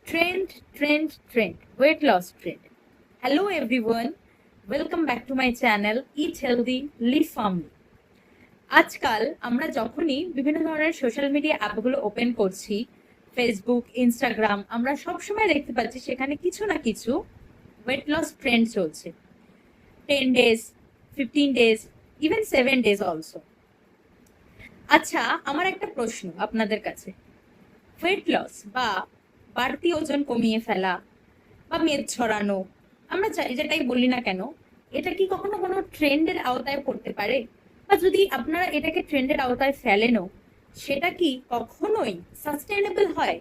Trend, weight loss trend. Hello everyone, welcome back to my channel Eat Healthy, Live Firmly. আজকাল আমরা যখনই বিভিন্ন ধরনের সোশ্যাল মিডিয়া অ্যাপগুলো ওপেন করছি, ফেসবুক, ইনস্টাগ্রাম, আমরা সবসময় দেখতে পাচ্ছি সেখানে কিছু না কিছু ওয়েট লস ট্রেন্ড চলছে। 10 days, 15 days, even 7 days also. আচ্ছা, আমার একটা প্রশ্ন আপনাদের কাছে, ওয়েট লস বা বাড়তি ওজন কমিয়ে ফেলা বা মেদ ছড়ানো, আমরা যেটাই বলি না কেন, এটা কি কখনো কোনো ট্রেন্ডের আওতায় পড়তে পারে? বা যদি আপনারা এটাকে ট্রেন্ডের আওতায় ফেলেনও, সেটা কি কখনোই সাস্টেনেবল হয়?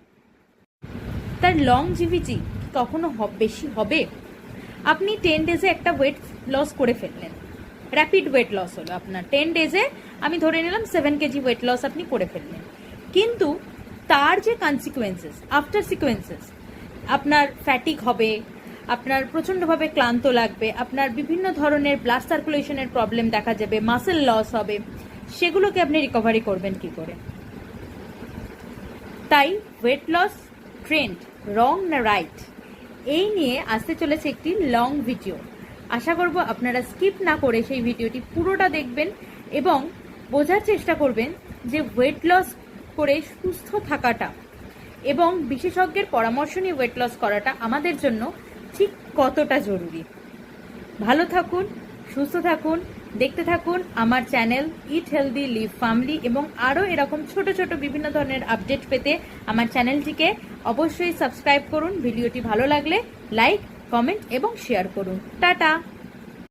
তার লংজিভিটি কখনো বেশি হবে? আপনি 10 ডেজে একটা ওয়েট লস করে ফেললেন, র্যাপিড ওয়েট লস হলো আপনার 10 ডেজে, আমি ধরে নিলাম 7 কেজি ওয়েট লস আপনি করে ফেললেন, কিন্তু তার যে কনসিকুয়েন্সেস, আফটার সিকুয়েন্সেস, আপনার ফ্যাটিক হবে, আপনার প্রচণ্ডভাবে ক্লান্ত লাগবে, আপনার বিভিন্ন ধরনের ব্লাড সার্কুলেশনের প্রবলেম দেখা যাবে, মাসেল লস হবে, সেগুলোকে আপনি রিকভারি করবেন কি করে? তাই ওয়েট লস ট্রেন্ড রং না রাইট, এই নিয়ে আসতে চলেছে একটি লং ভিডিও। আশা করব আপনারা স্কিপ না করে সেই ভিডিওটি পুরোটা দেখবেন এবং বোঝার চেষ্টা করবেন যে ওয়েট লস করে সুস্থ থাকাটা এবং বিশেষজ্ঞের পরামর্শ নিয়ে ওয়েট লস করাটা আমাদের জন্য ঠিক কতটা জরুরি। ভালো থাকুন, সুস্থ থাকুন, দেখতে থাকুন আমার channel eat healthy live firmly, এবং আরও এরকম ছোট ছোট বিভিন্ন ধরনের আপডেট পেতে আমার চ্যানেলটিকে অবশ্যই সাবস্ক্রাইব করুন। ভিডিওটি ভালো লাগলে লাইক, কমেন্ট এবং শেয়ার করুন। টাটা।